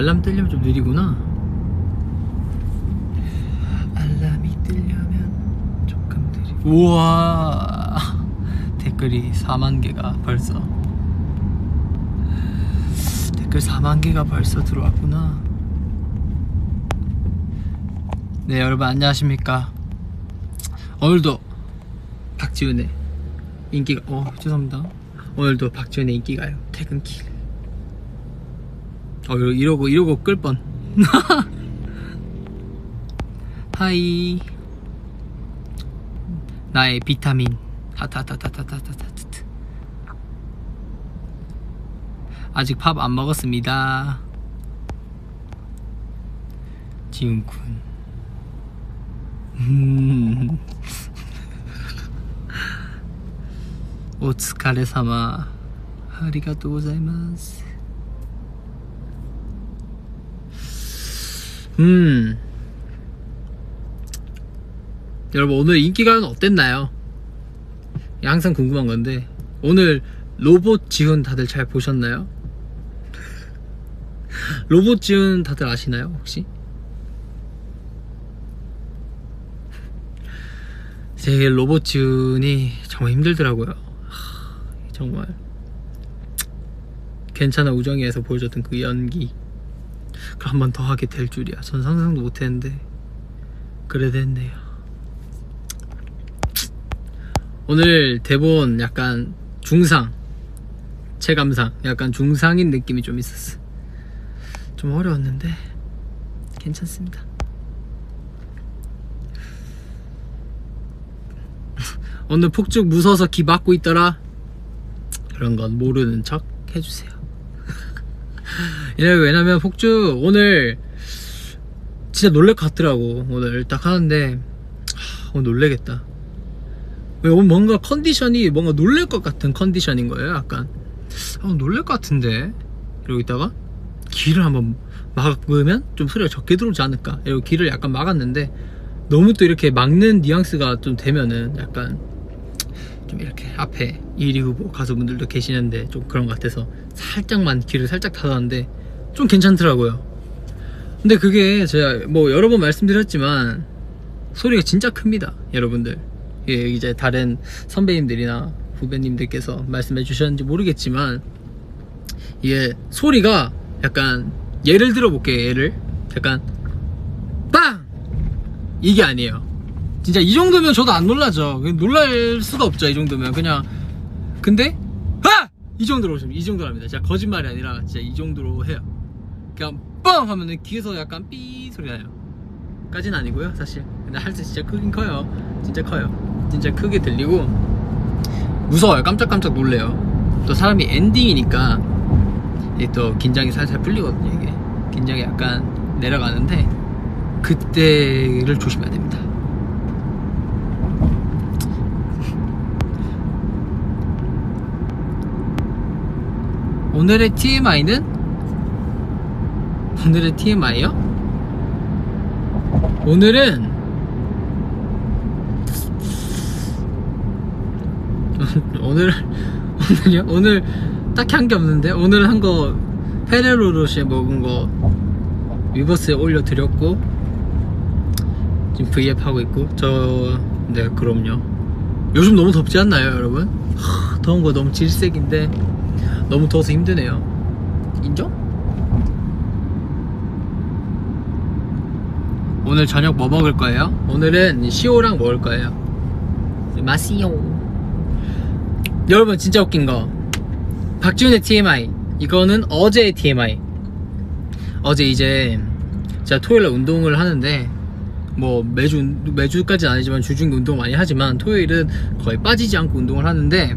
알람 뜨려면 좀 느리구나. 알람이 뜨려면 조금 느리고. 우와, 댓글이 4만개가 벌써, 댓글 4만개가 벌써 들어왔구나. 네, 여러분 안녕하십니까. 오늘도 박지훈의 인기가, 죄송합니다. 오늘도 박지훈의 인기가요 퇴근길. 이러고 끌 뻔. 하이. 나의 비타민. 하타타타타타타타타. 아직 밥 안 먹었습니다. 지훈군. 오츠카레사마. 아리가또 고자이마스. 여러분 오늘 인기가요는 어땠나요? 항상 궁금한 건데, 오늘 로봇 지훈 다들 잘 보셨나요? 로봇 지훈 다들 아시나요 혹시? 제 로봇 지훈이 정말 힘들더라고요. 정말 괜찮아 우정이에서 보여줬던 그 연기, 그걸 한 번 더 하게 될 줄이야. 전 상상도 못했는데 그래 됐네요. 오늘 대본 약간 중상, 체감상 약간 중상인 느낌이 좀 있었어. 좀 어려웠는데 괜찮습니다. 오늘 폭죽 무서워서 기 막고 있더라. 그런 건 모르는 척 해주세요. 왜냐면 폭죽 오늘 진짜 놀랄 것 같더라고. 오늘 딱 하는데 오늘 놀래겠다. 뭔가 컨디션이 뭔가 놀랄 것 같은 컨디션인 거예요. 약간 놀랄 것 같은데 이러고 있다가 길을 한번 막으면 좀 소리가 적게 들어오지 않을까 이러고 길을 약간 막았는데, 너무 또 이렇게 막는 뉘앙스가 좀 되면은 약간 좀 이렇게 앞에 1위 후보 가수분들도 계시는데 좀 그런 것 같아서 살짝만 길을 살짝 닫았는데 좀 괜찮더라고요. 근데 그게 제가 뭐 여러 번 말씀드렸지만 소리가 진짜 큽니다 여러분들. 예, 이제 다른 선배님들이나 후배님들께서 말씀해 주셨는지 모르겠지만, 이게 소리가 약간, 예를 들어 볼게요. 예를 약간 빵! 이게 아니에요. 진짜 이 정도면 저도 안 놀라죠. 놀랄 수가 없죠 이 정도면. 그냥 근데 이 정도로 합니다. 진짜 거짓말이 아니라 진짜 이 정도로 해요. 그냥 뻥 하면은 귀에서 약간 삐 소리 나요. 까진 아니고요 사실. 근데 할 때 진짜 크긴 커요. 진짜 커요. 진짜 크게 들리고 무서워요. 깜짝깜짝 놀래요. 또 사람이 엔딩이니까 이게 또 긴장이 살살 풀리거든요. 이게 긴장이 약간 내려가는데 그때를 조심해야 됩니다. 오늘의 TMI는? 오늘의 TMI요? 오늘은 오늘요? 오늘 딱히 한 게 없는데, 오늘 한 거 페레로로시에 먹은 거 위버스에 올려드렸고 지금 V앱 하고 있고. 네 그럼요. 요즘 너무 덥지 않나요 여러분? 더운 거 너무 질색인데 너무 더워서 힘드네요. 인정? 오늘 저녁 뭐 먹을 거예요? 오늘은 시오랑 먹을 거예요. 마시오. 여러분 진짜 웃긴 거, 박지훈의 TMI, 이거는 어제의 TMI. 어제 이제 제가 토요일에 운동을 하는데, 뭐 매주까지는 아니지만 주중에 운동 많이 하지만 토요일은 거의 빠지지 않고 운동을 하는데,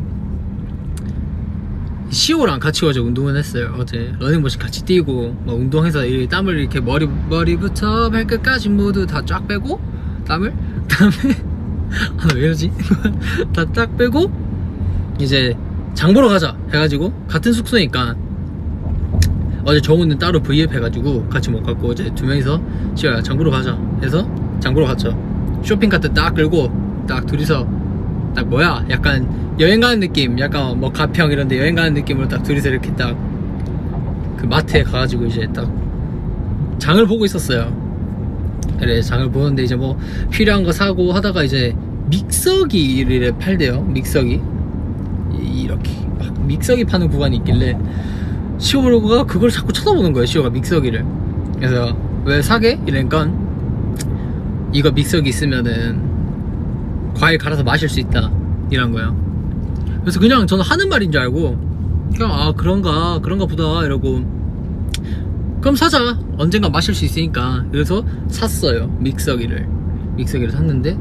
시오랑 같이 어제 운동을 했어요. 어제 러닝머신 같이 뛰고 막 운동해서 이 땀을 이렇게 머리부터 발끝까지 모두 다 쫙 빼고 땀을 왜 이러지? 다 쫙 빼고 이제 장 보러 가자 해가지고, 같은 숙소니까 어제 정우는 따로 V앱 해가지고 같이 못 갔고, 어제 두 명이서 시오야 장 보러 가자 해서 장 보러 갔죠. 쇼핑카트 딱 끌고 딱 둘이서 딱 뭐야 약간 여행 가는 느낌, 약간 뭐 가평 이런데 여행 가는 느낌으로 딱 둘이서 이렇게 딱 그 마트에 가가지고 이제 딱 장을 보고 있었어요. 그래, 장을 보는데 이제 뭐 필요한 거 사고 하다가 이제 믹서기를 팔대요. 믹서기. 이렇게 막 믹서기 파는 구간이 있길래 시오가 그걸 자꾸 쳐다보는 거예요. 시오가 믹서기를. 그래서 왜 사게? 이러니까 이거 믹서기 있으면은 과일 갈아서 마실 수 있다 이런 거예요. 그래서 그냥 저는 하는 말인 줄 알고 그냥 아 그런가 보다 이러고 그럼 사자, 언젠가 마실 수 있으니까. 그래서 샀어요. 믹서기를 샀는데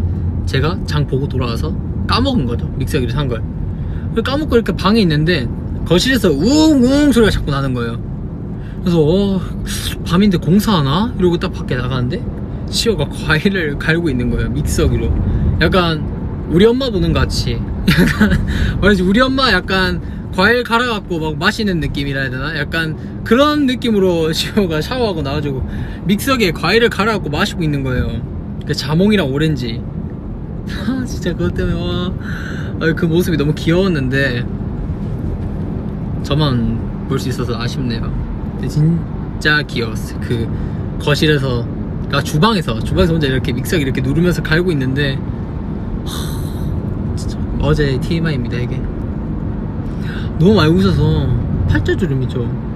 제가 장 보고 돌아와서 까먹은 거죠. 믹서기를 산 걸. 까먹고 이렇게 방에 있는데 거실에서 웅웅 소리가 자꾸 나는 거예요. 그래서 밤인데 공사하나? 이러고 딱 밖에 나가는데 시어가 과일을 갈고 있는 거예요. 믹서기로. 약간 우리 엄마 보는 것 같이 약간 말하지, 우리 엄마 약간 과일 갈아갖고 막 마시는 느낌이라 해야 되나? 약간 그런 느낌으로 시오가 샤워하고 나와가지고 믹서기에 과일을 갈아갖고 마시고 있는 거예요. 그 자몽이랑 오렌지. 진짜 그것 때문에 그 모습이 너무 귀여웠는데 저만 볼 수 있어서 아쉽네요. 근데 진짜 귀여웠어요. 그 거실에서, 그러니까 주방에서 혼자 이렇게 믹서기 이렇게 누르면서 갈고 있는데 진짜 어제 TMI입니다. 이게 너무 많이 웃어서 팔자주름이죠.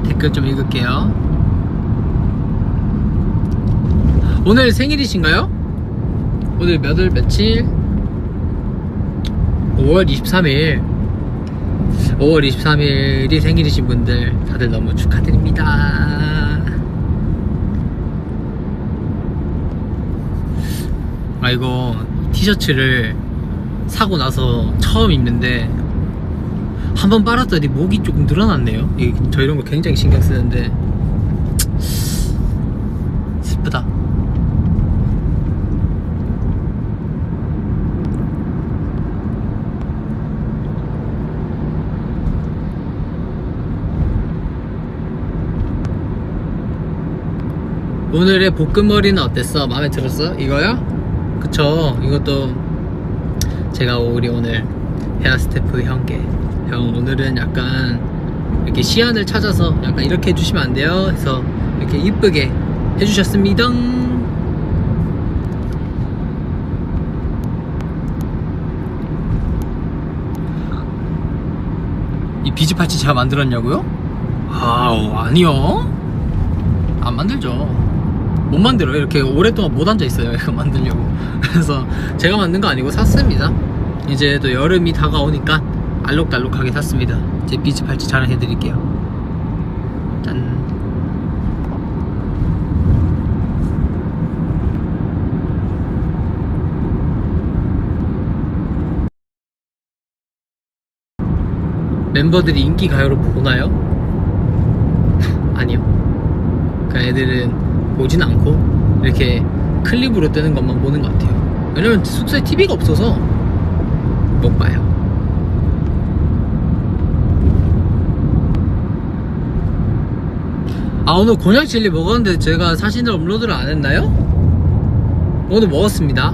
댓글 좀 읽을게요. 오늘 생일이신가요? 오늘 며칠? 5월 23일 5월 23일이 생일이신 분들 다들 너무 축하드립니다. 이거 티셔츠를 사고 나서 처음 입는데 한번 빨았더니 목이 조금 늘어났네요. 저 이런 거 굉장히 신경 쓰는데 슬프다. 오늘의 볶음머리는 어땠어? 마음에 들었어? 이거요? 그쵸. 이것도 제가 우리 오늘 헤어스태프 형께 형 오늘은 약간 이렇게 시안을 찾아서 약간 이렇게 해주시면 안 돼요? 해서 이렇게 이쁘게 해주셨습니다. 이 비즈팔찌 제가 만들었냐고요? 아니요. 안 만들죠. 못 만들어요. 이렇게 오랫동안 못 앉아있어요. 이거 만들려고. 그래서 제가 만든 거 아니고 샀습니다. 이제 또 여름이 다가오니까 알록달록하게 샀습니다. 제 비즈팔찌 자랑해드릴게요. 짠. 멤버들이 인기 가요를 보나요? 아니요. 그 애들은 보진 않고 이렇게 클립으로 뜨는 것만 보는 것 같아요. 왜냐면 숙소에 TV가 없어서 못 봐요. 오늘 곤약 칠리 먹었는데 제가 사진을 업로드를 안 했나요? 오늘 먹었습니다.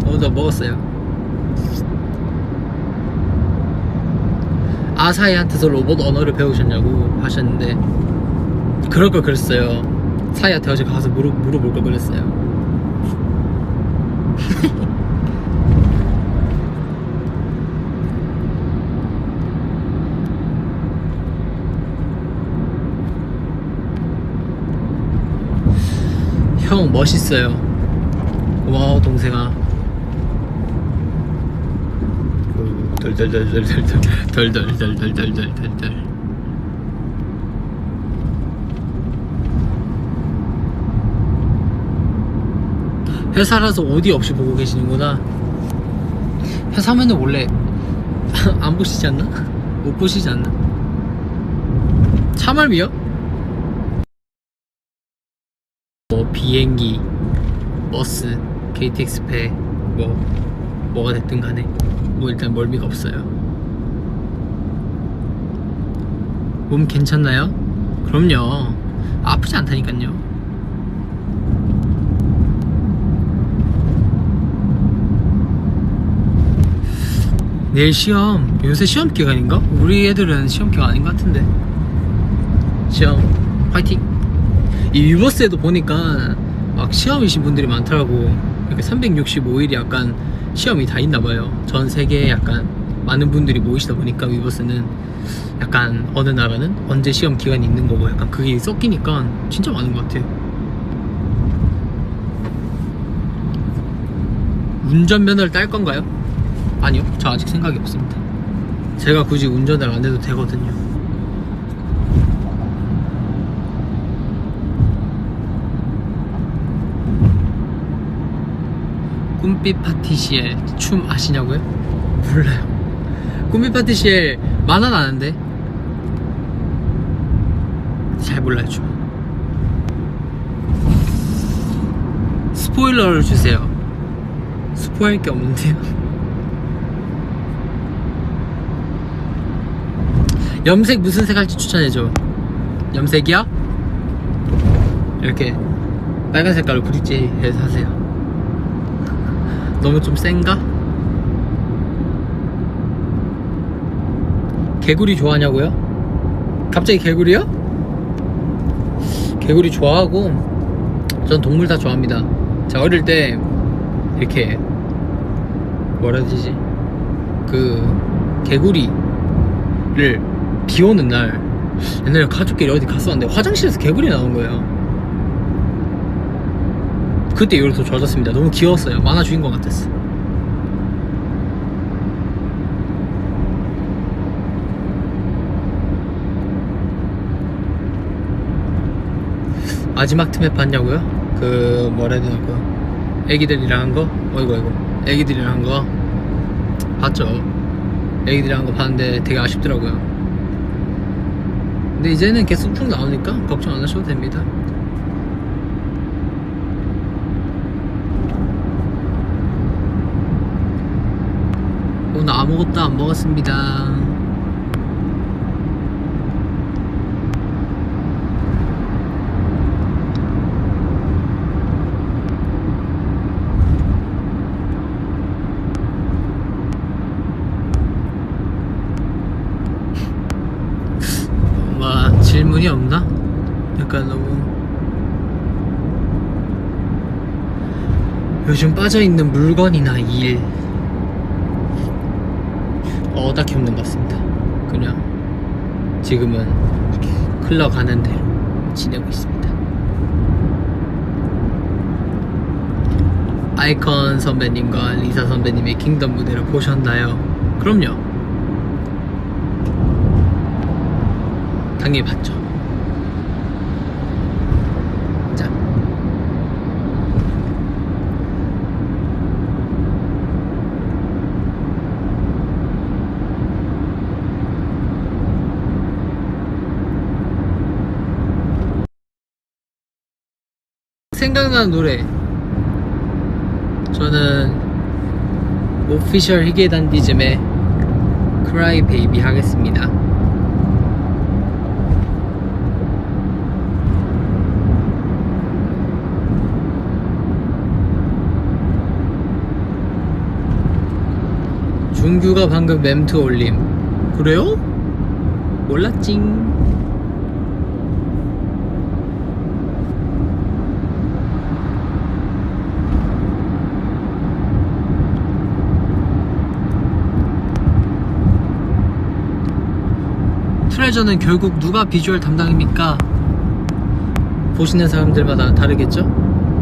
오늘 먹었어요. 아사히한테서 로봇 언어를 배우셨냐고 하셨는데 그럴 걸 그랬어요. 사이한테 어제 가서 물어볼 걸 그랬어요. 형 멋있어요. 고마워 동생아. 덜덜덜덜덜덜덜덜덜덜덜. 회사라서 어디 없이 보고 계시는구나. 회사면은 원래 안 보시지 않나? 못 보시지 않나? 참을미요? 뭐 비행기, 버스, KTX패 뭐가 됐든 간에 뭐 일단 멀미가 없어요. 몸 괜찮나요? 그럼요. 아프지 않다니깐요. 내일 시험. 요새 시험 기간인가? 우리 애들은 시험 기간 아닌 것 같은데. 시험 화이팅. 이 위버스에도 보니까 막 시험이신 분들이 많더라고. 이렇게 365일이 약간 시험이 다 있나봐요. 전 세계에 약간 많은 분들이 모이시다 보니까 위버스는 약간 어느 나라는 언제 시험 기간이 있는 거고 약간 그게 섞이니까 진짜 많은 것 같아요. 운전면허를 딸 건가요? 아니요, 저 아직 생각이 없습니다. 제가 굳이 운전을 안 해도 되거든요. 꿈빛 파티시엘 춤 아시냐고요? 몰라요. 꿈빛 파티시엘 만화는 아는데 잘 몰라요. 춤. 스포일러를 주세요. 스포할 게 없는데요. 염색 무슨 색 할지 추천해줘. 염색이야? 이렇게 빨간 색깔로 브릿지해서 하세요. 너무 좀 센가? 개구리 좋아하냐고요? 갑자기 개구리요? 개구리 좋아하고 전 동물 다 좋아합니다. 제가 어릴 때 이렇게 뭐라 해야 되지? 그 개구리를 비 오는 날 옛날에 가족끼리 어디 갔었는데 화장실에서 개구리 나온 거예요. 그때 이후로 더 좋아졌습니다. 너무 귀여웠어요. 만화 주인공 같았어. 마지막 틈에 봤냐고요? 그 뭐라 해야 되나 그 애기들이랑 한 거? 어이구 애기들이랑 한 거 봤죠. 애기들이랑 한 거 봤는데 되게 아쉽더라고요. 근데 이제는 계속 쭉 나오니까 걱정 안 하셔도 됩니다. 오늘 아무것도 안 먹었습니다. 뭔가 질문이 없나? 약간 너무 요즘 빠져있는 물건이나 일 딱히 없는 것 같습니다. 그냥 지금은 흘러가는 대로 지내고 있습니다. 아이콘 선배님과 리사 선배님의 킹덤 무대를 보셨나요? 그럼요. 당연히 봤죠. 자, 생각나는 노래. 저는 오피셜 히게단디즘의 Cry Baby 하겠습니다. 준규가 방금 mem트 올림. 그래요? 몰랐징. 트레저는 결국 누가 비주얼 담당입니까? 보시는 사람들마다 다르겠죠?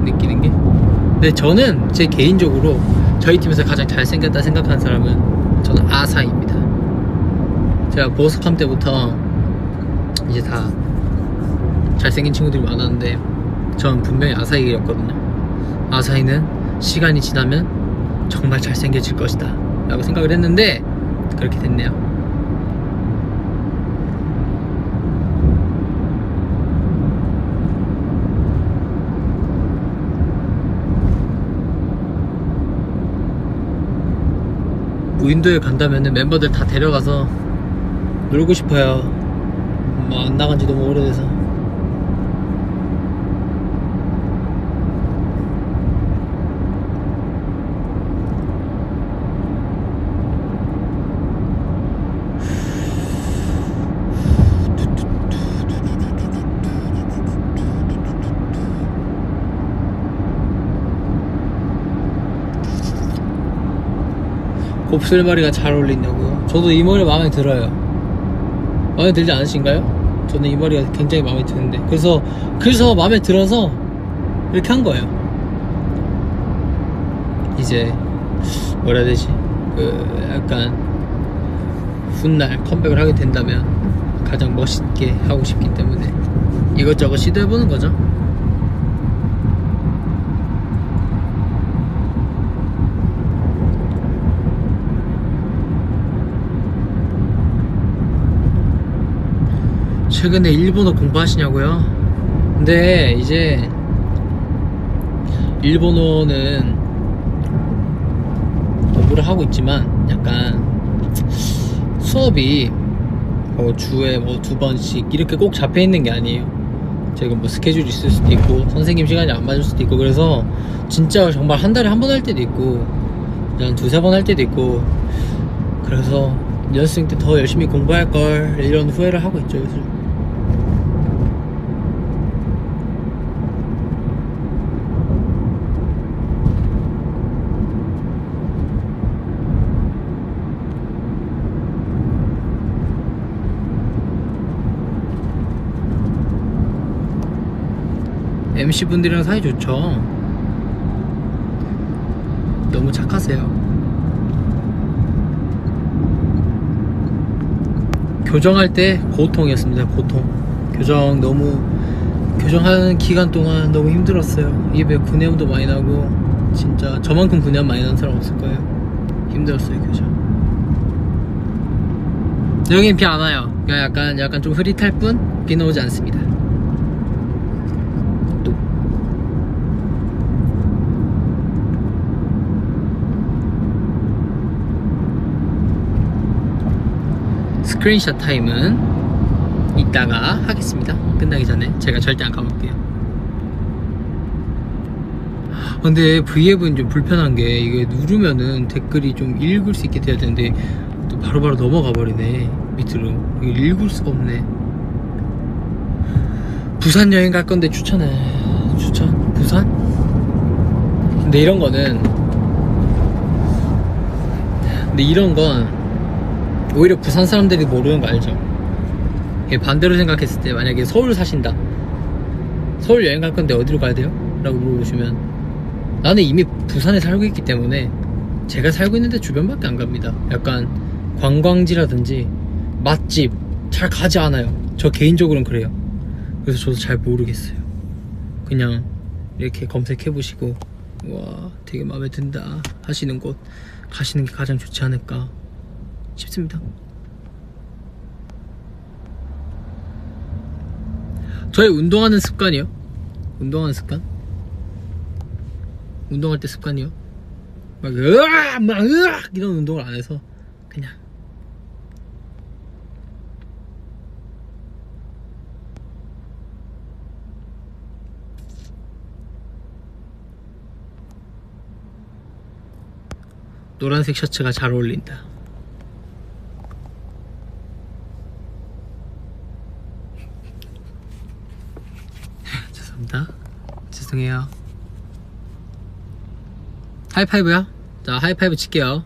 느끼는 게. 근데 저는 제 개인적으로 저희 팀에서 가장 잘생겼다 생각하는 사람은 저는 아사히입니다. 제가 보석함 때부터 이제 다 잘생긴 친구들이 많았는데 전 분명히 아사히였거든요. 아사히는 시간이 지나면 정말 잘생겨질 것이다 라고 생각을 했는데 그렇게 됐네요. 무인도에 간다면은 멤버들 다 데려가서 놀고 싶어요. 뭐 안 나간 지 너무 오래돼서. 곱슬머리가 잘 어울린다고요? 저도 이 머리 마음에 들어요. 마음에 들지 않으신가요? 저는 이 머리가 굉장히 마음에 드는데 그래서 마음에 들어서 이렇게 한 거예요. 이제 뭐라 해야 되지? 약간 훗날 컴백을 하게 된다면 가장 멋있게 하고 싶기 때문에 이것저것 시도해보는 거죠. 최근에 일본어 공부하시냐고요? 근데 이제 일본어는 공부를 하고 있지만 약간 수업이 주에 2번씩 이렇게 꼭 잡혀 있는 게 아니에요. 제가 스케줄이 있을 수도 있고 선생님 시간이 안 맞을 수도 있고 그래서 진짜 정말 한 달에 한 번 할 때도 있고 그냥 2-3번 할 때도 있고 그래서 연습생 때 더 열심히 공부할 걸 이런 후회를 하고 있죠 요즘. MC분들이랑 사이 좋죠. 너무 착하세요. 교정할 때 고통이었습니다. 고통. 교정하는 기간 동안 너무 힘들었어요. 입에 구내염도 많이 나고 진짜 저만큼 구내염 많이 나는 사람 없을 거예요. 힘들었어요 교정. 여긴 비 안 와요. 약간 좀 흐릿할 뿐 비는 오지 않습니다. 스크린샷 타임은 이따가 하겠습니다. 끝나기 전에 제가 절대 안 까먹을게요. 근데 V앱은 좀 불편한 게 이게 누르면은 댓글이 좀 읽을 수 있게 돼야 되는데 또 바로바로 넘어가 버리네 밑으로. 이거 읽을 수가 없네. 부산 여행 갈 건데 추천? 부산? 근데 이런 건 오히려 부산 사람들이 모르는 거 알죠? 반대로 생각했을 때 만약에 서울 사신다, 서울 여행 갈 건데 어디로 가야 돼요? 라고 물어보시면 나는 이미 부산에 살고 있기 때문에 제가 살고 있는데 주변밖에 안 갑니다. 약간 관광지라든지 맛집 잘 가지 않아요. 저 개인적으로는 그래요. 그래서 저도 잘 모르겠어요. 그냥 이렇게 검색해 보시고 와 되게 마음에 든다 하시는 곳 가시는 게 가장 좋지 않을까 싶습니다. 저의 운동하는 습관이요? 운동하는 습관? 운동할 때 습관이요? 막 으악 이런 운동을 안 해서 그냥 노란색 셔츠가 잘 어울린다. 죄송합니다. 죄송해요. 하이파이브야? 자, 하이파이브 칠게요.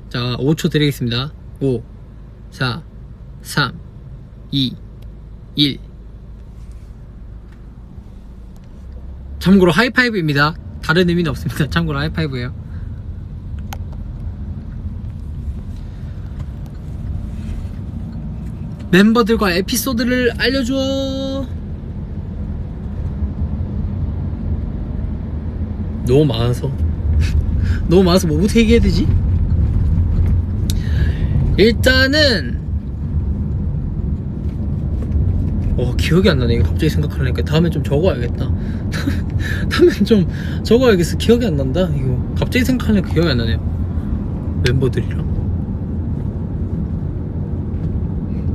자, 5초 드리겠습니다. 5, 4, 3, 2, 1. 참고로 하이파이브입니다. 다른 의미는 없습니다. 참고로 하이파이브예요. 멤버들과 에피소드를 알려줘. 너무 많아서 뭐부터 얘기해야 되지? 일단은 기억이 안 나네. 이거 갑자기 생각하려니까 다음에 좀 적어야겠다. 다음에 좀 적어야겠어. 기억이 안 난다. 이거 갑자기 생각하려니까 기억이 안 나네요. 멤버들이랑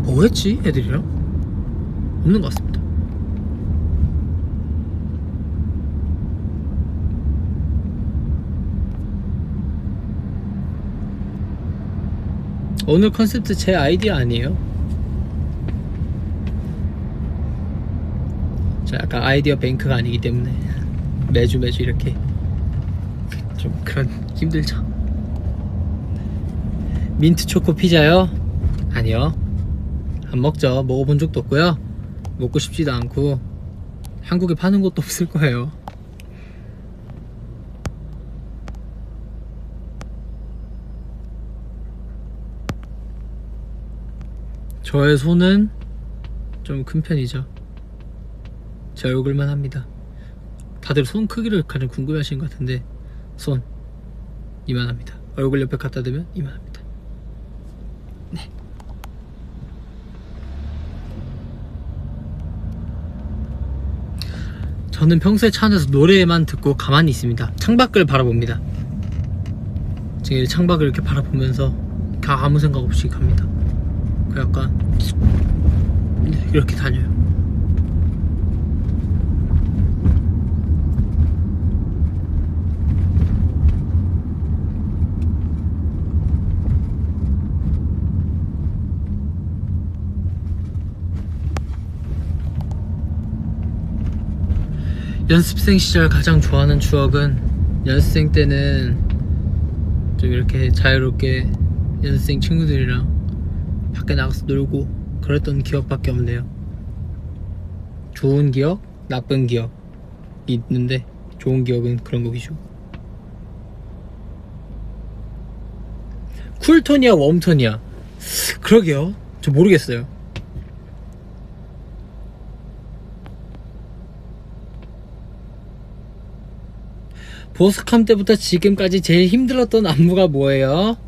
뭐 했지? 애들이랑? 없는 것 같습니다. 오늘 컨셉트 제 아이디어 아니에요. 저 약간 아이디어 뱅크가 아니기 때문에 매주 이렇게 좀 그런 힘들죠. 민트 초코 피자요? 아니요. 안 먹죠. 먹어본 적도 없고요. 먹고 싶지도 않고 한국에 파는 것도 없을 거예요. 저의 손은 좀 큰 편이죠. 제 얼굴만 합니다. 다들 손 크기를 가장 궁금해 하시는 것 같은데 손 이만합니다. 얼굴 옆에 갖다 대면 이만합니다. 네. 저는 평소에 차 안에서 노래만 듣고 가만히 있습니다. 창밖을 바라봅니다. 지금 창밖을 이렇게 바라보면서 아무 생각 없이 갑니다. 그 약간 이렇게 다녀요. 연습생 시절 가장 좋아하는 추억은 연습생 때는 좀 이렇게 자유롭게 연습생 친구들이랑 밖에 나가서 놀고 그랬던 기억밖에 없네요. 좋은 기억, 나쁜 기억이 있는데 좋은 기억은 그런 거 위주. 쿨톤이야 웜톤이야? 그러게요. 저 모르겠어요. 보석함 때부터 지금까지 제일 힘들었던 안무가 뭐예요?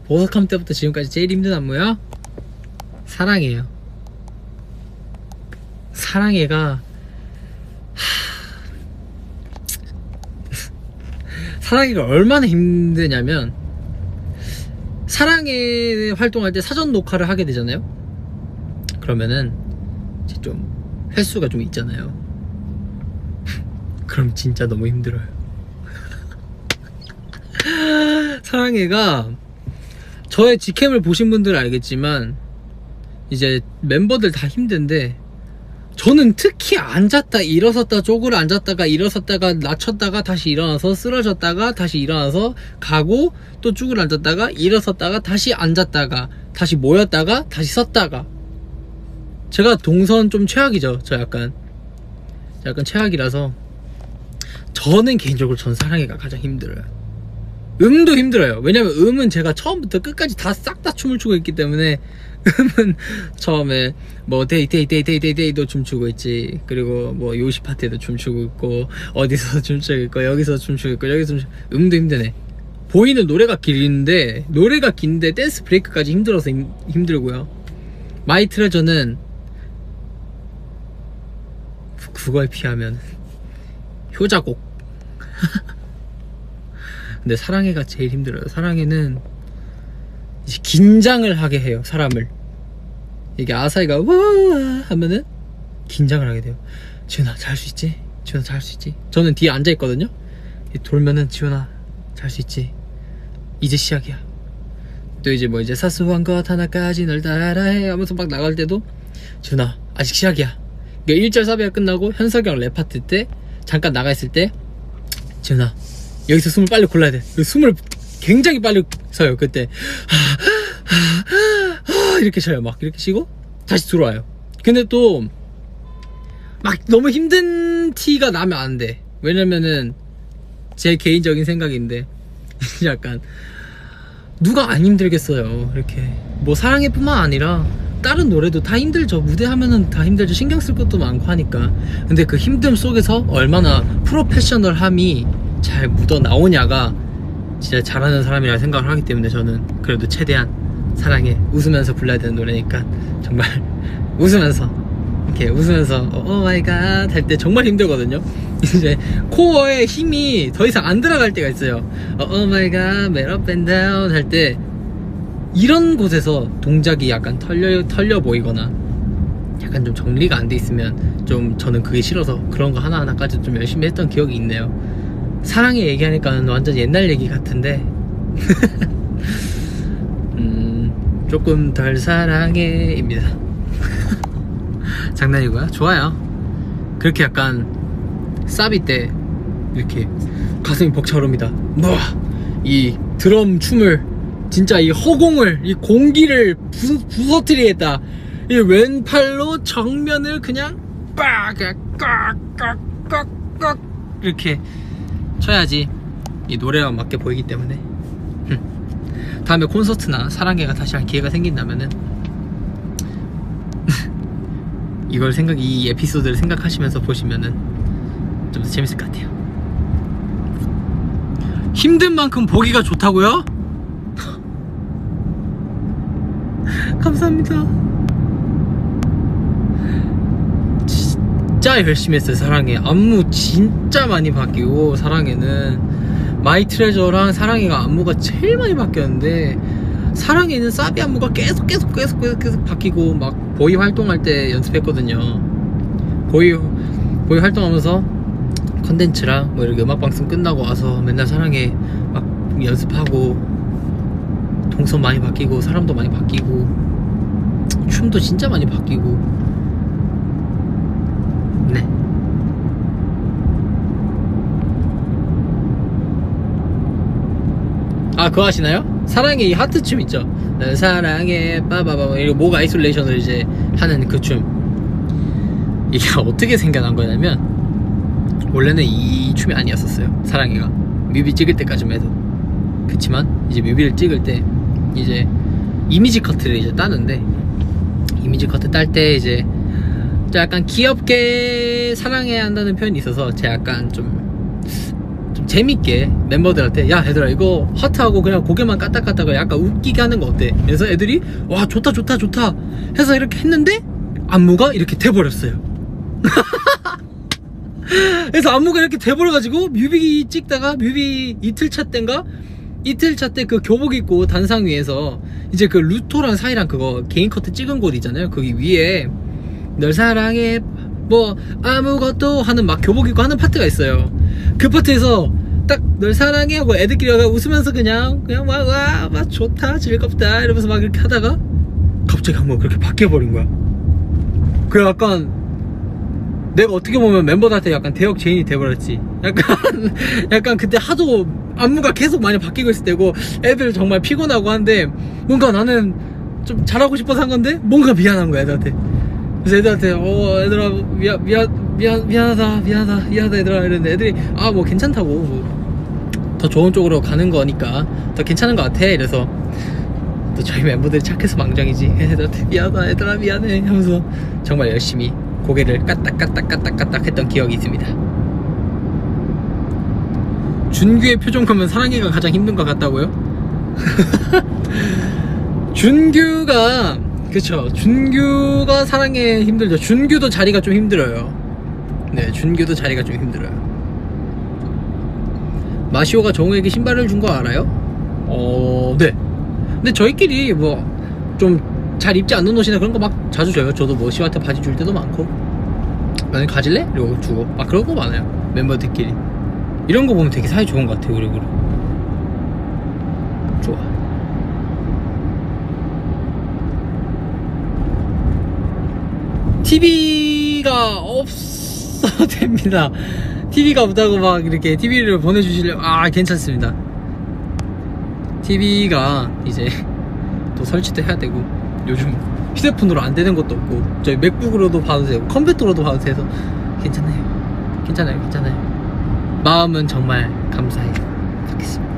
보석함 때부터 지금까지 제일 힘든 안무요? 사랑해요. 사랑해가 사랑해가 얼마나 힘드냐면 사랑해 활동할 때 사전 녹화를 하게 되잖아요. 그러면은 이제 좀 횟수가 좀 있잖아요. 그럼 진짜 너무 힘들어요. 사랑해가 저의 직캠을 보신 분들은 알겠지만 이제 멤버들 다 힘든데 저는 특히 앉았다 일어섰다 쪼그려 앉았다가 일어섰다가 낮췄다가 다시 일어나서 쓰러졌다가 다시 일어나서 가고 또 쪼그려 앉았다가 일어섰다가 다시 앉았다가 다시 모였다가 다시 섰다가 제가 동선 좀 최악이죠. 저 약간 최악이라서 저는 개인적으로 전 사랑해가 가장 힘들어요. 음도 힘들어요. 왜냐면 음은 제가 처음부터 끝까지 다 싹 다 춤을 추고 있기 때문에 음은 처음에 뭐 데이도 춤추고 있지, 그리고 뭐 요시 파티에도 춤추고 있고 어디서 춤추고 있고 여기서 춤추고 있고 여기서 음도 힘드네. 보이는 노래가 긴데 댄스 브레이크까지 힘들어서 힘들고요. 마이 트레저는 그거에 비하면 효자곡. 근데 사랑해가 제일 힘들어요. 사랑해는 이제 긴장을 하게 해요, 사람을. 이게 아사히가 우와 하면은 긴장을 하게 돼요. 지훈아 잘할 수 있지? 지훈아 잘할 수 있지? 저는 뒤에 앉아있거든요. 돌면은 지훈아 잘할 수 있지? 이제 시작이야. 또 이제 뭐 이제 사소한 것 하나까지 널 따라해 하면서 막 나갈 때도 지훈아 아직 시작이야. 그러니까 1절 사비가 끝나고 현석이 형 랩 파트 때 잠깐 나가있을 때 지훈아 여기서 숨을 빨리 골라야 돼. 숨을 굉장히 빨리 서요. 그때 이렇게 쉬어요. 막 이렇게 쉬고 다시 들어와요. 근데 또 막 너무 힘든 티가 나면 안 돼. 왜냐면은 제 개인적인 생각인데 약간 누가 안 힘들겠어요. 이렇게 뭐 사랑해 뿐만 아니라 다른 노래도 다 힘들죠. 무대 하면은 다 힘들죠. 신경 쓸 것도 많고 하니까. 근데 그 힘듦 속에서 얼마나 프로페셔널함이 잘 묻어 나오냐가 진짜 잘하는 사람이라 생각을 하기 때문에 저는 그래도 최대한 사랑해 웃으면서 불러야 되는 노래니까 정말 웃으면서 이렇게 웃으면서 오 마이 갓 할 때 정말 힘들거든요. 이제 코어에 힘이 더 이상 안 들어갈 때가 있어요. 오 마이 갓 맨 업 앤 다운 할 때 이런 곳에서 동작이 약간 털려 보이거나 약간 좀 정리가 안 돼 있으면 좀 저는 그게 싫어서 그런 거 하나하나까지 좀 열심히 했던 기억이 있네요. 사랑해 얘기하니까 완전 옛날 얘기 같은데 조금 덜 사랑해 입니다. 장난이고요. 좋아요. 그렇게 약간 사비 때 이렇게 가슴이 벅차오릅니다. 이 드럼 춤을 진짜 이 허공을, 이 공기를 부서뜨리겠다. 이 왼팔로 정면을 그냥 꽉꽉꽉꽉꽉 이렇게 쳐야지 이 노래랑 맞게 보이기 때문에. 다음에 콘서트나 사랑해가 다시 할 기회가 생긴다면은 이 에피소드를 생각하시면서 보시면은 좀 더 재밌을 것 같아요. 힘든 만큼 보기가 좋다고요? 감사합니다. 진짜 열심히 했어요. 사랑해 안무 진짜 많이 바뀌고, 사랑해는 마이 트레저랑 사랑해가 안무가 제일 많이 바뀌었는데, 사랑해는 사비 안무가 계속 바뀌고, 막 보이 활동할 때 연습했거든요. 보이 활동하면서 컨텐츠랑 뭐 이렇게 음악방송 끝나고 와서 맨날 사랑해 막 연습하고, 동선 많이 바뀌고, 사람도 많이 바뀌고, 춤도 진짜 많이 바뀌고. 네. 아, 그거 아시나요? 사랑해 이 하트 춤 있죠? 널 사랑해 빠바바, 이거 목 아이솔레이션을 이제 하는 그 춤. 이게 어떻게 생겨난 거냐면, 원래는 이 춤이 아니었었어요. 사랑해가 뮤비 찍을 때까지만 해도. 그치만 이제 뮤비를 찍을 때 이제 이미지 커트를 이제 따는데, 이미지 커트 딸 때 이제 약간 귀엽게 사랑해야 한다는 표현이 있어서, 제가 약간 좀 재밌게 멤버들한테, 야 얘들아 이거 하트하고 그냥 고개만 까딱까딱 약간 웃기게 하는 거 어때? 그래서 애들이 와 좋다 해서 이렇게 했는데 안무가 이렇게 돼버렸어요. 그래서 안무가 이렇게 돼버려가지고, 뮤비 찍다가 뮤비 이틀차 때 그 교복 입고 단상 위에서 이제 그 루토랑 사이랑 그거 개인 커트 찍은 곳 있잖아요. 거기 위에 널 사랑해 뭐 아무것도 하는 막 교복 입고 하는 파트가 있어요. 그 파트에서 딱 널 사랑해 하고 애들끼리 웃으면서 그냥 막 좋다 즐겁다 이러면서 막 이렇게 하다가 갑자기 한번 그렇게 바뀌어버린 거야. 그래 약간 내가 어떻게 보면 멤버들한테 약간 대역 죄인이 돼버렸지. 약간 그때 하도 안무가 계속 많이 바뀌고 있을 때고, 애들 정말 피곤하고 한데, 뭔가 나는 좀 잘하고 싶어서 한 건데 뭔가 미안한 거야 애들한테. 그래서 애들한테 얘들아 미안하다 얘들아 이랬는데, 애들이 뭐 괜찮다고, 뭐 더 좋은 쪽으로 가는 거니까 더 괜찮은 것 같아. 이래서 또 저희 멤버들이 착해서 망정이지, 애들한테 미안하다 얘들아 미안해 하면서 정말 열심히 고개를 까딱까딱 했던 기억이 있습니다. 준규의 표정 보면 사랑해가 가장 힘든 것 같다고요? 준규가, 그쵸, 준규가 사랑해 힘들죠. 준규도 자리가 좀 힘들어요. 네, 준규도 자리가 좀 힘들어요. 마시오가 정우에게 신발을 준 거 알아요? 네. 근데 저희끼리 뭐 좀 잘 입지 않는 옷이나 그런 거 막 자주 줘요. 저도 뭐 시오한테 바지 줄 때도 많고, 너네 가질래? 이러고 주고 막 그런 거 많아요. 멤버들끼리 이런 거 보면 되게 사이 좋은 것 같아요. 그리고 좋아. TV가 없어도 됩니다. TV가 없다고 막 이렇게 TV를 보내주시려면 괜찮습니다. TV가 이제 또 설치도 해야 되고, 요즘 휴대폰으로 안 되는 것도 없고, 저희 맥북으로도 봐도 되고 컴퓨터로도 봐도 돼서 괜찮아요. 마음은 정말 감사해 받겠습니다.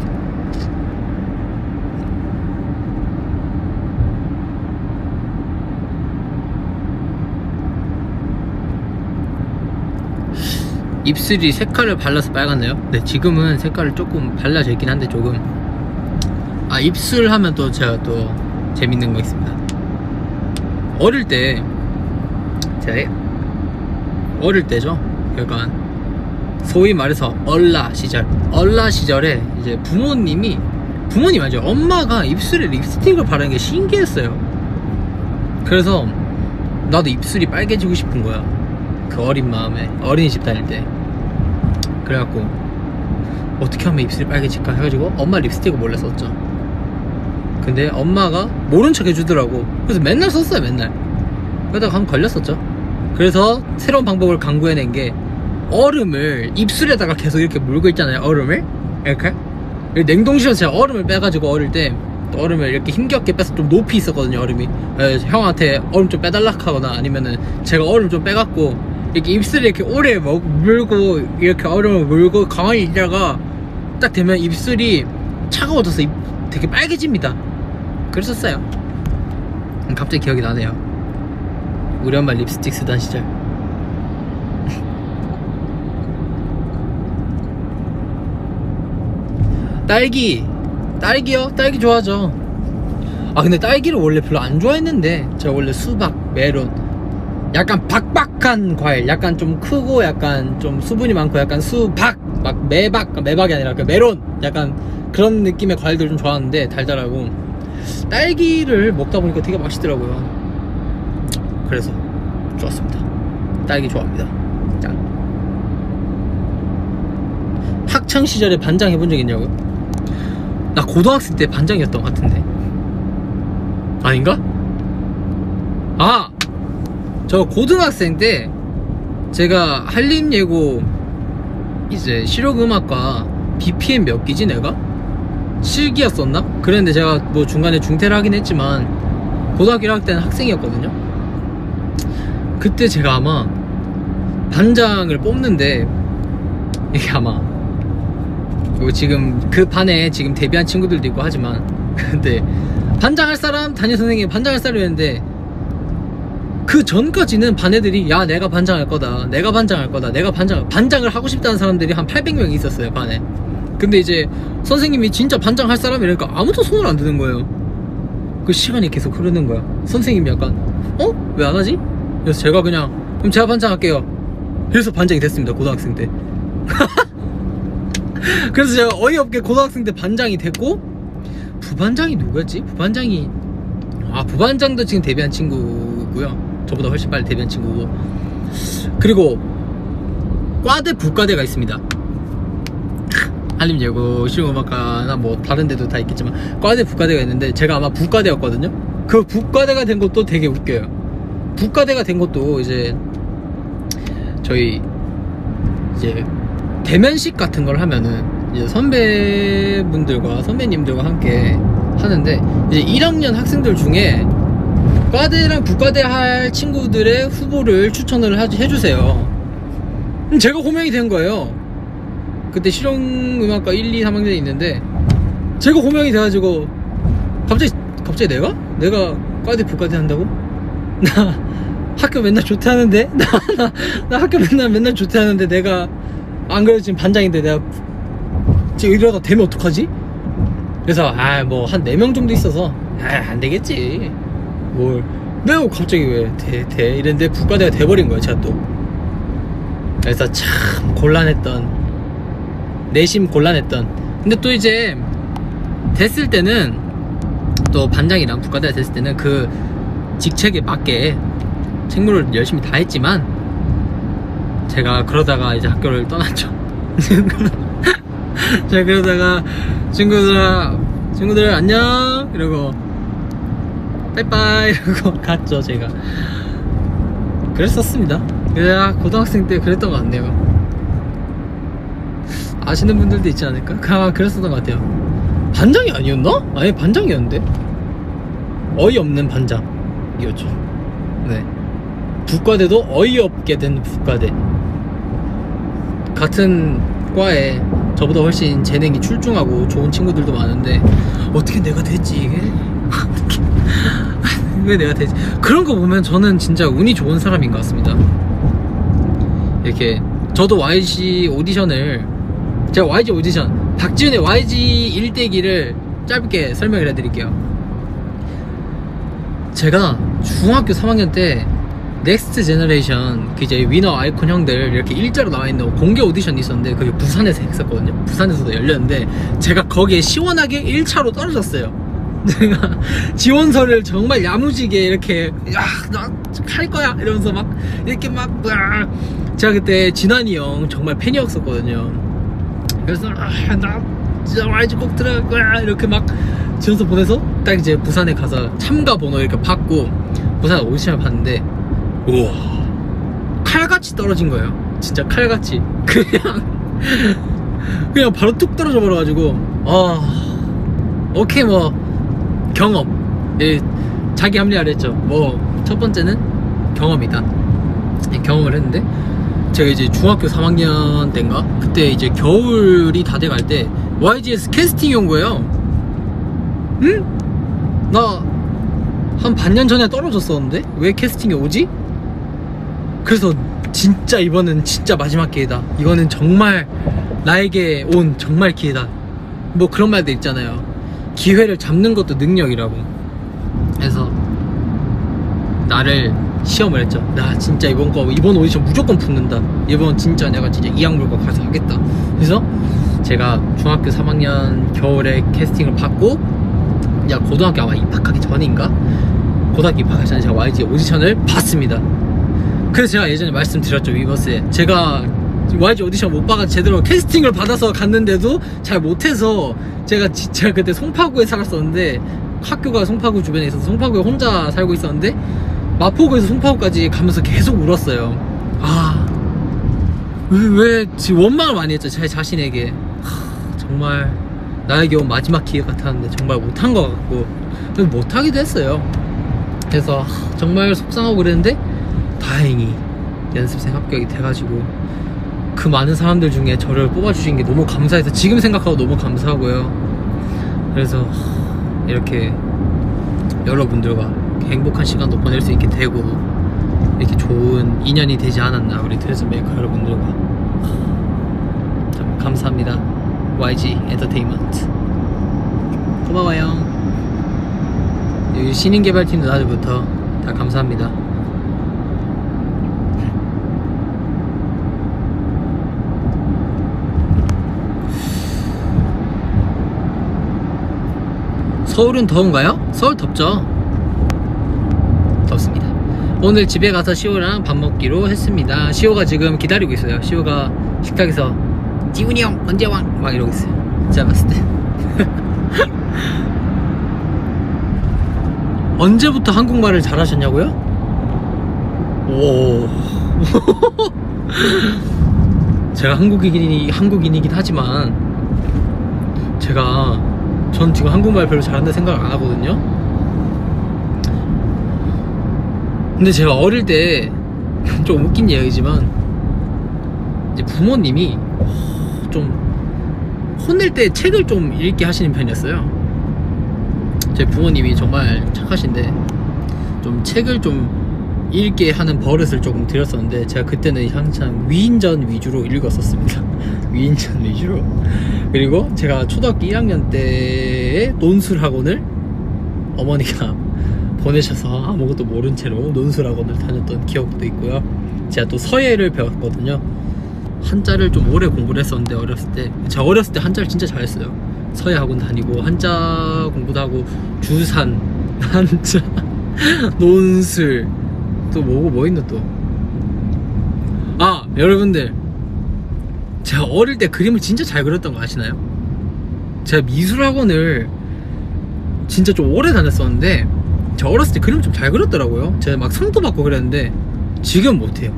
입술이 색깔을 발라서 빨갛나요? 네, 지금은 색깔을 조금 발라져 있긴 한데, 조금. 입술 하면 또 제가 또 재밌는 거 있습니다. 어릴 때, 제가 어릴 때죠. 약간 소위 말해서 얼라 시절에 이제 부모님 아니죠, 엄마가 입술에 립스틱을 바르는 게 신기했어요. 그래서 나도 입술이 빨개지고 싶은 거야, 그 어린 마음에. 어린이집 다닐 때. 그래갖고 어떻게 하면 입술이 빨개질까 해가지고 엄마 립스틱을 몰래 썼죠. 근데 엄마가 모른 척 해주더라고. 그래서 맨날 썼어요, 맨날. 그러다가 한번 걸렸었죠. 그래서 새로운 방법을 강구해낸 게, 얼음을 입술에다가 계속 이렇게 물고 있잖아요, 얼음을. 이렇게 냉동실에서 제가 얼음을 빼가지고 어릴 때 또 얼음을 이렇게 힘겹게 빼서 좀 높이 있었거든요, 얼음이. 형한테 얼음 좀 빼달라 하거나 아니면은 제가 얼음 좀 빼갖고 이렇게 입술에 이렇게 오래 물고 이렇게 얼음을 물고 가만히 있다가 딱 되면 입술이 차가워져서 되게 빨개집니다. 그랬었어요. 갑자기 기억이 나네요. 우리 엄마 립스틱 쓰던 시절. 딸기요? 딸기 좋아하죠. 아 근데 딸기를 원래 별로 안 좋아했는데 제가 원래 수박, 메론 약간 박박한 과일, 약간 좀 크고 약간 좀 수분이 많고 약간 수박, 막 매박이 아니라 그 메론, 약간 그런 느낌의 과일들 좀 좋아하는데 달달하고 딸기를 먹다 보니까 되게 맛있더라고요. 그래서 좋았습니다. 딸기 좋아합니다. 짠. 학창 시절에 반장 해본 적 있냐고요? 나 고등학생 때 반장이었던 것 같은데. 아닌가? 아! 저 고등학생 때 제가 한림예고 이제 실용음악과 BPM 몇 기지 내가? 7기였었나? 그랬는데 제가 뭐 중간에 중퇴를 하긴 했지만 고등학교 1학년 때는 학생이었거든요. 그때 제가 아마 반장을 뽑는데 이게 아마 지금 그 반에 지금 데뷔한 친구들도 있고 하지만 근데 반장할 사람, 담임선생님 반장할 사람이었는데 그 전까지는 반 애들이 야 내가 반장할 거다, 내가 반장할 거다, 내가 반장을 하고 싶다는 사람들이 한 800명이 있었어요, 반에. 근데 이제 선생님이 진짜 반장할 사람 이러니까 아무도 손을 안 드는 거예요. 그 시간이 계속 흐르는 거야. 선생님이 약간 왜 안 하지? 그래서 제가 그냥 그럼 제가 반장할게요. 그래서 반장이 됐습니다, 고등학생 때. 그래서 제가 어이없게 고등학생 때 반장이 됐고, 부반장이 누구였지? 부반장도 지금 데뷔한 친구고요. 저보다 훨씬 빨리 데뷔한 친구고. 그리고 과대, 부과대가 있습니다. 한림예고, 실용음악과나 뭐 다른 데도 다 있겠지만 과대, 부과대가 있는데 제가 아마 부과대였거든요. 그 부과대가 된 것도 되게 웃겨요. 부과대가 된 것도 이제 저희 이제 대면식 같은 걸 하면은 이제 선배분들과 선배님들과 함께 하는데 이제 1학년 학생들 중에 과대랑 부과대 할 친구들의 후보를 추천을 해주세요. 제가 호명이 된 거예요. 그때 실용음악과 1, 2, 3학년이 있는데 제가 호명이 돼가지고 갑자기 내가 과대 부과대 한다고? 나 학교 맨날 조퇴하는데 나 학교 맨날 조퇴하는데 내가 안 그래도 지금 반장인데 내가 지금 이러다 되면 어떡하지? 그래서 뭐 한 4명 정도 있어서 안 되겠지 뭘 내가 갑자기 왜 돼 이랬는데 부과대가 돼버린 거야, 제가 또. 그래서 참 내심 곤란했던. 근데 또 이제 됐을 때는 또 반장이랑 부과대가 됐을 때는 그 직책에 맞게 책무를 열심히 다 했지만 제가 그러다가 이제 학교를 떠났죠. 제가 그러다가 친구들 안녕 이러고 빠이빠이 이러고 갔죠. 제가 그랬었습니다. 그냥 고등학생 때 그랬던 것 같네요. 아시는 분들도 있지 않을까? 그랬었던 것 같아요. 반장이 아니었나? 아니 반장이었는데 어이없는 반장이었죠. 네. 부과대도 어이없게 된 부과대. 같은 과에 저보다 훨씬 재능이 출중하고 좋은 친구들도 많은데 어떻게 내가 됐지 이게? 왜 내가 됐지? 그런 거 보면 저는 진짜 운이 좋은 사람인 것 같습니다. 이렇게 저도 YG 오디션을 제가 YG 오디션 박지훈의 YG 1대기를 짧게 설명을 해드릴게요. 제가 중학교 3학년 때 넥스트 제너레이션 그 이제 위너 아이콘 형들 이렇게 일자로 나와있는 공개 오디션이 있었는데 그게 부산에서 했었거든요. 부산에서도 열렸는데 제가 거기에 시원하게 1차로 떨어졌어요. 제가 지원서를 정말 야무지게 이렇게 나 할 거야 이러면서 막 이렇게 막 제가 그때 진환이 형 정말 팬이었었거든요. 그래서 나 진짜 YG 꼭 들어갈 거야 이렇게 막 지원서 보내서 딱 이제 부산에 가서 참가 번호 이렇게 받고 부산 오디션을 봤는데 우와 칼같이 떨어진 거예요. 진짜 칼같이 그냥 바로 뚝 떨어져 버려가지고 오케이 뭐 경험. 예, 자기 합리화를 했죠. 뭐 첫 번째는 경험이다. 예, 경험을 했는데 제가 이제 중학교 3학년 때인가 그때 이제 겨울이 다 돼갈 때 YG에서 캐스팅이 온 거예요. 응? 나 한 반년 전에 떨어졌었는데 왜 캐스팅이 오지? 그래서 진짜 이번은 진짜 마지막 기회다. 이거는 정말 나에게 온 정말 기회다. 뭐 그런 말도 있잖아요. 기회를 잡는 것도 능력이라고. 그래서 나를 시험을 했죠. 나 진짜 이번 오디션 무조건 붙는다. 이번 진짜 내가 진짜 이악물고 가서 하겠다. 그래서 제가 중학교 3학년 겨울에 캐스팅을 받고 이제 고등학교 아마 입학하기 전인가? 고등학교 입학하기 전에 제가 YG 오디션을 봤습니다. 그래서 제가 예전에 말씀드렸죠, 위버스에. 제가 YG 오디션 못 봐가 제대로 캐스팅을 받아서 갔는데도 잘 못해서 제가 그때 송파구에 살았었는데 학교가 송파구 주변에 있어서 송파구에 혼자 살고 있었는데 마포구에서 송파구까지 가면서 계속 울었어요. 아, 왜 지금 원망을 많이 했죠, 제 자신에게. 정말 나에게 온 마지막 기회 같았는데 정말 못한 것 같고 못하기도 했어요. 그래서 정말 속상하고 그랬는데 다행히 연습생 합격이 돼가지고 그 많은 사람들 중에 저를 뽑아주신 게 너무 감사해서 지금 생각하고 너무 감사하고요. 그래서 이렇게 여러분들과 행복한 시간도 보낼 수 있게 되고 이렇게 좋은 인연이 되지 않았나, 우리 트레저메이커 여러분들과. 참 감사합니다. YG 엔터테인먼트 고마워요. 신인 개발팀도 나들부터 다 감사합니다. 서울은 더운가요? 서울 덥죠? 덥습니다. 오늘 집에 가서 시호랑 밥 먹기로 했습니다. 시호가 지금 기다리고 있어요. 시호가 식탁에서 지훈이 형 언제 와? 막 이러고 있어요. 제가 봤을 때. 언제부터 한국말을 잘하셨냐고요? 오. 제가 한국인이긴 하지만 전 지금 한국말 별로 잘한다 생각 안 하거든요. 근데 제가 어릴 때 좀 웃긴 이야기지만 이제 부모님이 좀 혼낼 때 책을 좀 읽게 하시는 편이었어요. 제 부모님이 정말 착하신데 좀 책을 좀 읽게 하는 버릇을 조금 들였었는데 제가 그때는 한창 위인전 위주로 읽었었습니다. 위인전 위주로. 그리고 제가 초등학교 1학년 때에 논술학원을 어머니가 보내셔서 아무것도 모른 채로 논술학원을 다녔던 기억도 있고요. 제가 또 서예를 배웠거든요. 한자를 좀 오래 공부를 했었는데 어렸을 때 제가 어렸을 때 한자를 진짜 잘했어요. 서예 학원 다니고 한자 공부도 하고 주산, 한자, 논술 또 뭐 있노 또. 아, 여러분들 제가 어릴 때 그림을 진짜 잘 그렸던 거 아시나요? 제가 미술학원을 진짜 좀 오래 다녔었는데 제가 어렸을 때 그림 좀 잘 그렸더라고요. 제가 막 상도 받고 그랬는데 지금 못해요.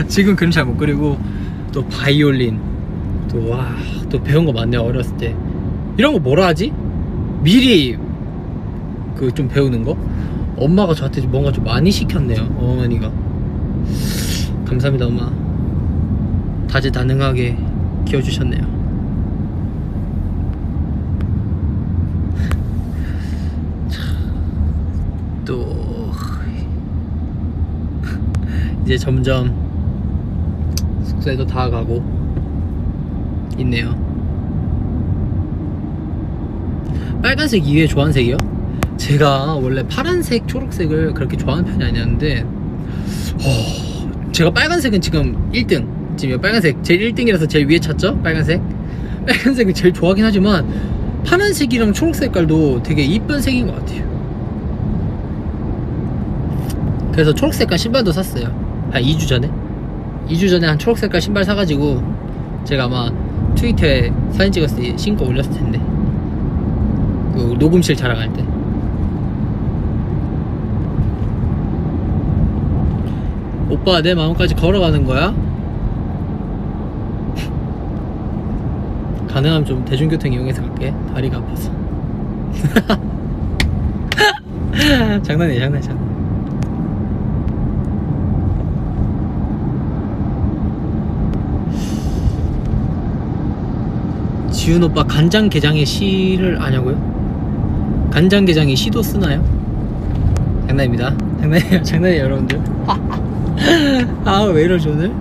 지금 그림 잘 못 그리고 또 바이올린 또 배운 거 많네요. 어렸을 때 이런 거 뭐라 하지? 미리 그 좀 배우는 거? 엄마가 저한테 뭔가 좀 많이 시켰네요. 어머니가. 감사합니다 엄마. 다재다능하게 키워주셨네요. 또 이제 점점 숙소에도 다 가고 있네요. 빨간색 이외에 좋아하는 색이요? 제가 원래 파란색, 초록색을 그렇게 좋아하는 편이 아니었는데 제가 빨간색은 지금 1등. 지금 빨간색 제일 1등이라서 제일 위에 찾죠? 빨간색을 제일 좋아하긴 하지만 파란색이랑 초록색깔도 되게 이쁜 색인 것 같아요. 그래서 초록색깔 신발도 샀어요. 한 2주 전에 한 초록색깔 신발 사가지고 제가 아마 트위터에 사진 찍었을 때 신고 올렸을 텐데, 그 녹음실 자랑할 때. 오빠 내 마음까지 걸어가는 거야? 가능하면 좀 대중교통 이용해서 갈게. 다리가 아파서. 장난이야, 장난. 지훈 오빠 간장게장에 시를 아냐고요? 간장게장에 시도 쓰나요? 장난입니다. 장난이에요, 장난이에요, 여러분들. 아, 왜 이러지 오늘?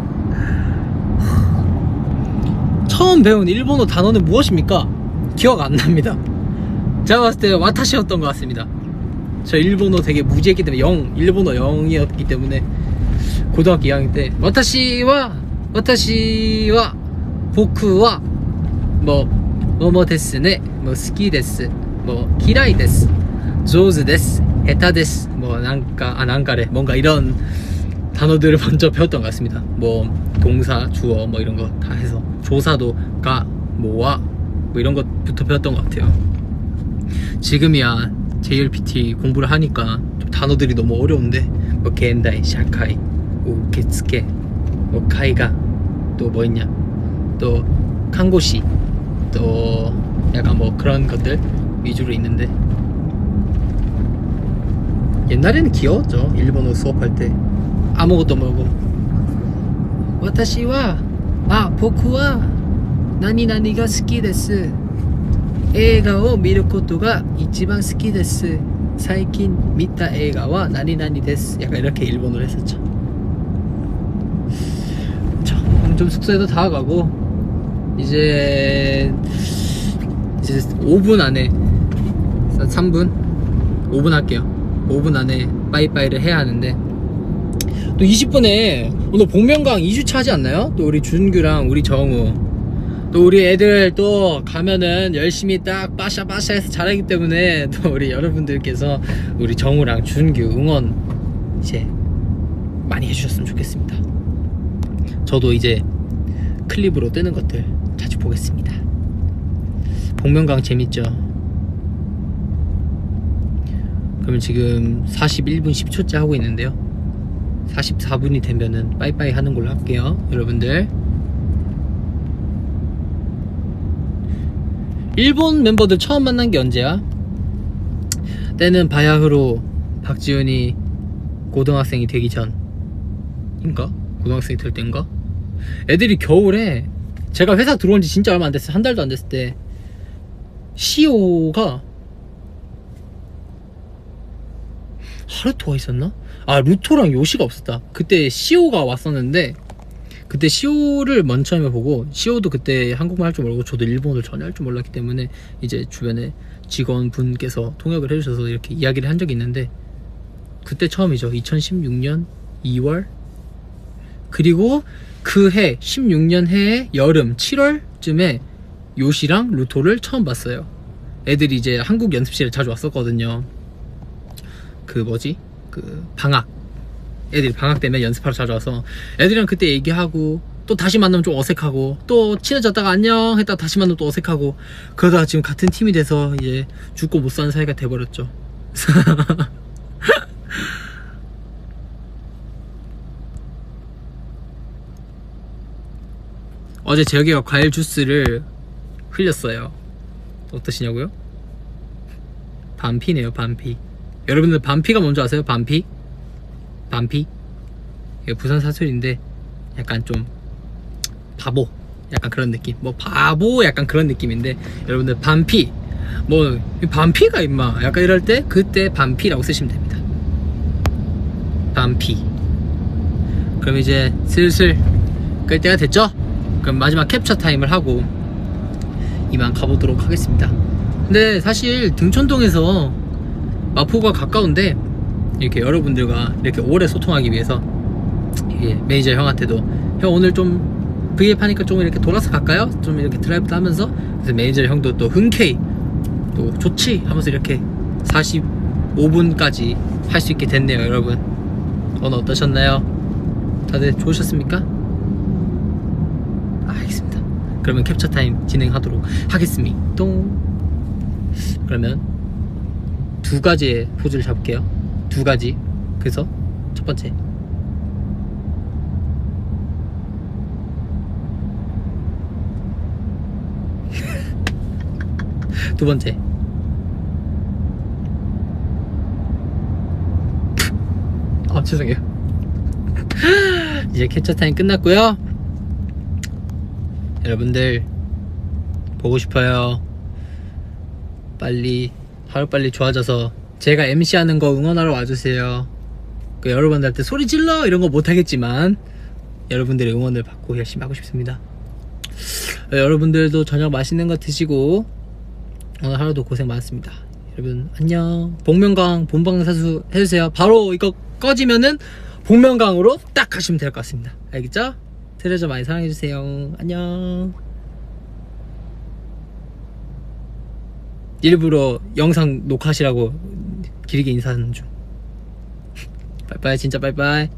처음 배운 일본어 단어는 무엇입니까? 기억 안 납니다. 제가 봤을 때 와타시였던 것 같습니다. 저 일본어 되게 무지했기 때문에 일본어 0이었기 때문에 고등학교 2학년 때 와타시와 보쿠와 뭐뭐 데스네, 뭐 스키 데스, 뭐 기라이 데스, 조즈 데스, 헤타 데스, 뭐 난가래, 뭔가 이런 단어들을 먼저 배웠던 것 같습니다. 뭐 동사, 주어 뭐 이런 거 다 해서 조사도 가, 뭐와 뭐 이런 것부터 배웠던 것 같아요. 지금이야 JLPT 공부를 하니까 좀 단어들이 너무 어려운데 뭐 겐다이, 샤카이, 우케츠케, 뭐 카이가, 또 뭐 있냐, 또 칸고시, 또 약간 뭐 그런 것들 위주로 있는데, 옛날에는 귀여웠죠. 일본어 수업할 때 아무것도 모르고 와타시와 보쿠와 나니나니가 스키 데스, 에이가오 미루 코토가 이치반 스키 데스, 사이킨 미타 에이가와 나니나니 데스. 약간 이렇게 일본어를 했었죠. 좀 숙소에도 다 가고 이제 5분 안에 5분 할게요. 5분 안에 빠이빠이를 해야 하는데, 또 20분에 오늘 복면강 2주차 하지 않나요? 또 우리 준규랑 우리 정우, 또 우리 애들 또 가면은 열심히 딱 빠샤빠샤 해서 잘하기 때문에 또 우리 여러분들께서 우리 정우랑 준규 응원 이제 많이 해주셨으면 좋겠습니다. 저도 이제 클립으로 뜨는 것들 자주 보겠습니다. 복면강 재밌죠? 그러면 지금 41분 10초째 하고 있는데요, 44분이 되면은 빠이빠이 하는 걸로 할게요. 여러분들, 일본 멤버들 처음 만난 게 언제야? 때는 바야흐로 박지훈이 고등학생이 되기 전인가? 고등학생이 될 때인가? 애들이 겨울에, 제가 회사 들어온 지 진짜 얼마 안 됐어요. 한 달도 안 됐을 때 시오가 하루토가 있었나? 루토랑 요시가 없었다. 그때 시오가 왔었는데, 그때 시오를 먼 처음에 보고, 시오도 그때 한국말 할 줄 모르고 저도 일본어를 전혀 할 줄 몰랐기 때문에 이제 주변에 직원분께서 통역을 해주셔서 이렇게 이야기를 한 적이 있는데, 그때 처음이죠. 2016년 2월. 그리고 그 해 16년 해의 여름 7월쯤에 요시랑 루토를 처음 봤어요. 애들이 이제 한국 연습실에 자주 왔었거든요. 방학, 애들이 방학 때문에 연습하러 자주 와서 애들이랑 그때 얘기하고, 또 다시 만나면 좀 어색하고, 또 친해졌다가 안녕 했다가 다시 만나면 또 어색하고, 그러다가 지금 같은 팀이 돼서 이제 죽고 못 사는 사이가 돼버렸죠. 어제 재혁이가 과일 주스를 흘렸어요. 어떠시냐고요? 반피네요, 반피. 여러분들 반피가 뭔지 아세요? 반피? 이게 부산 사투리인데 약간 좀 바보, 약간 그런 느낌. 뭐 바보 약간 그런 느낌인데, 여러분들 반피, 뭐 반피가 임마 약간 이럴 때 그때 반피라고 쓰시면 됩니다. 반피. 그럼 이제 슬슬 끌 때가 됐죠? 그럼 마지막 캡처 타임을 하고 이만 가보도록 하겠습니다. 근데 사실 등촌동에서 마포가 가까운데, 이렇게 여러분들과 이렇게 오래 소통하기 위해서 매니저 형한테도, 형 오늘 좀 V앱 하니까 좀 이렇게 돌아서 갈까요? 좀 이렇게 드라이브도 하면서, 그래서 매니저 형도 또 흔쾌히 또 좋지 하면서 이렇게 45분까지 할 수 있게 됐네요. 여러분, 오늘 어떠셨나요? 다들 좋으셨습니까? 알겠습니다. 그러면 캡처 타임 진행하도록 하겠습니다. 그러면 두 가지의 포즈를 잡을게요. 두 가지. 그래서 첫 번째, 두 번째. 죄송해요. 이제 캡처 타임 끝났고요. 여러분들 보고 싶어요. 빨리 하루빨리 좋아져서 제가 MC 하는 거 응원하러 와주세요. 여러분들한테 소리 질러 이런 거 못하겠지만 여러분들의 응원을 받고 열심히 하고 싶습니다. 여러분들도 저녁 맛있는 거 드시고 오늘 하루도 고생 많았습니다. 여러분 안녕. 복면가왕 본방사수 해주세요. 바로 이거 꺼지면은 복면가왕으로 딱 하시면 될 것 같습니다. 알겠죠? 트레저 많이 사랑해주세요. 안녕. 일부러 영상 녹화하시라고 길게 인사하는 중. 빠이빠이. 진짜 빠이빠이.